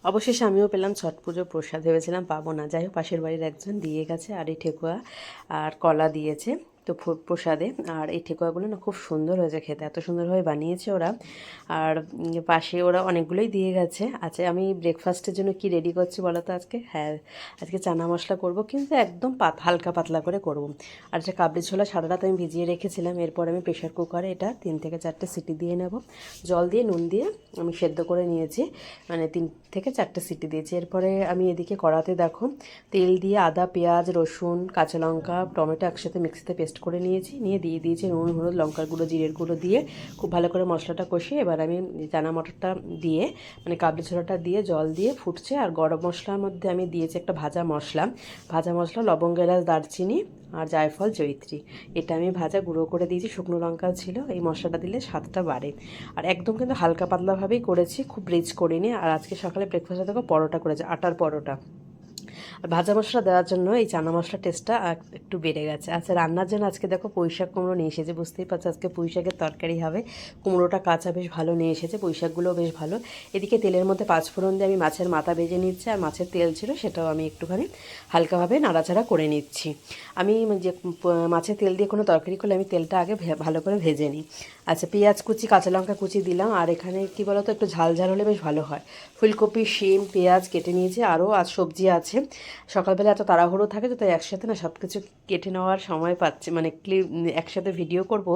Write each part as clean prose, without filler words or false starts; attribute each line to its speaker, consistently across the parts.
Speaker 1: অবশেষে আমিও পেলাম ছট পুজোর প্রসাদ, ভেবেছিলাম পাবো না। যাই হোক, পাশের বাড়ির একজন দিয়ে গেছে, আর এই ঠেকুয়া আর কলা দিয়েছে তো প্রসাদে। আর এই ঠেকুয়াগুলো না খুব সুন্দর হয়েছে খেতে, এত সুন্দরভাবে বানিয়েছে ওরা। আর পাশে ওরা অনেকগুলোই দিয়ে গেছে। আচ্ছা, আমি ব্রেকফাস্টের জন্য কি রেডি করছি বলো তো আজকে? হ্যাঁ, আজকে চানা মশলা করব, কিন্তু একদম হালকা পাতলা করে করব। আর যে কাবলি ছোলা সারা রাত আমি ভিজিয়ে রেখেছিলাম, এরপর আমি প্রেশার কুকারে এটা 3 থেকে 4টে সিটি দিয়ে নেব। জল দিয়ে নুন দিয়ে আমি সেদ্ধ করে নিয়েছি, মানে 3 থেকে 4টে সিটি দিয়েছি। এরপরে আমি এদিকে কড়াতে দেখো তেল দিয়ে আদা, পেঁয়াজ, রসুন, কাঁচা লঙ্কা, টমেটো একসাথে মিক্সিতে পেস্ট করে নিয়েছি, নিয়ে দিয়ে দিয়েছি নুন, হলুদ, লঙ্কার গুঁড়ো, জিরের গুঁড়ো দিয়ে খুব ভালো করে মশলাটা কষিয়ে এবার আমি চানা মটরটা দিয়ে, মানে কাবলি ছোলাটা দিয়ে জল দিয়ে ফুটছে। আর গরম মশলার মধ্যে আমি দিয়েছি একটা ভাজা মশলা লবঙ্গ, এলাচ, দারচিনি আর জায়ফল, জয়িত্রী। এটা আমি ভাজা গুঁড়ো করে দিয়েছি, শুকনো লঙ্কাও ছিল। এই মশলাটা দিলে স্বাদটা বাড়ে। আর একদম কিন্তু হালকা পাতলাভাবেই করেছি, খুব রিচ করিনি। আর আজকে সকালে ব্রেকফাস্টে দেখো পরোটা করেছে, আটার পরোটা। আর ভাজা মশলা দেওয়ার জন্য এই চানা মশলার টেস্টটা একটু বেড়ে গেছে। আচ্ছা, রান্নার জন্য আজকে দেখো পুঁইশাক কুমড়ো নিয়ে এসেছে, বুঝতেই পারছো আজকে পুঁইশাকের তরকারি হবে। কুমড়োটা কাঁচা বেশ ভালো নিয়ে এসেছে, পুঁইশাকগুলোও বেশ ভালো। এদিকে তেলের মধ্যে 5 ফোড়ন দিয়ে আমি মাছের মাথা ভেজে নিচ্ছি, আর মাছের তেল ছিল সেটাও আমি একটুখানি হালকাভাবে নাড়াচাড়া করে নিচ্ছি। আমি যে মাছের তেল দিয়ে কোনো তরকারি করলে আমি তেলটা আগে ভালো করে ভেজে নিই। আচ্ছা, পেঁয়াজ কুচি, কাঁচা লঙ্কা কুচি দিলাম। আর এখানে কী বলো তো, একটু ঝাল ঝাল হলে বেশ ভালো হয়। ফুলকপি, শিম, পেঁয়াজ কেটে নিয়েছি, আরও আজ সবজি আছে। সকালবেলা এত তাড়াহুড়ো থাকে তো, তাই একসাথে না সব কিছু কেটে নেওয়ার সময় পাচ্ছি, মানে একসাথে ভিডিও করব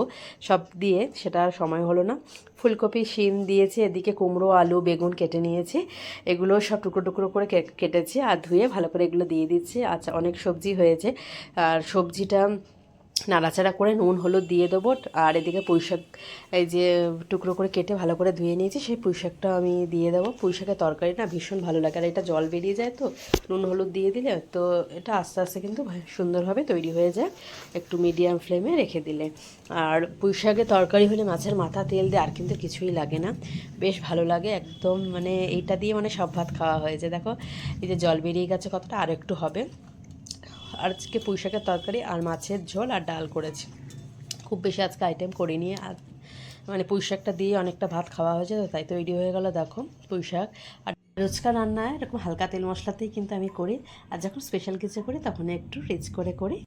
Speaker 1: সব দিয়ে, সেটা আর সময় হলো না। ফুলকপি, শিম দিয়েছি, এদিকে কুমড়ো, আলু, বেগুন কেটে নিয়েছি। এগুলো সব টুকরো টুকরো করে কেটেছি আর ধুয়ে ভালো করে এগুলো দিয়ে দিচ্ছি। আচ্ছা, অনেক সবজি হয়েছে। আর সবজিটা নাড়াচাড়া করে নুন হলুদ দিয়ে দেবো। আর এদিকে পুঁইশাক এই যে টুকরো করে কেটে ভালো করে ধুয়ে নিয়েছি, সেই পুঁইশাকটাও আমি দিয়ে দেবো। পুঁইশাকের তরকারি না ভীষণ ভালো লাগে, আর এটা জল বেরিয়ে যায় তো নুন হলুদ দিয়ে দিলে, তো এটা আস্তে আস্তে কিন্তু সুন্দরভাবে তৈরি হয়ে যায় একটু মিডিয়াম ফ্লেমে রেখে দিলে। আর পুঁইশাকের তরকারি হলে মাছের মাথা তেল দিয়ে আর কিন্তু কিছুই লাগে না, বেশ ভালো লাগে একদম। মানে এইটা দিয়ে মানে সব ভাত খাওয়া হয়েছে। দেখো এই যে জল বেরিয়ে গেছে কতটা, আর একটু হবে। আর আজকে পুঁইশাকের তরকারি আর মাছের ঝোল আর ডাল করেছি, খুব বেশি আজকে আইটেম করিনি। আর মানে পুঁইশাকটা দিয়ে অনেকটা ভাত খাওয়া হয়েছে, তো তাই তৈরি হয়ে গেল দেখো পুঁইশাক। আর রোজকার রান্নায় এরকম হালকা তেল মশলাতেই কিন্তু আমি করি, আর যখন স্পেশাল কিছু করি তখন একটু রিচ করে করি।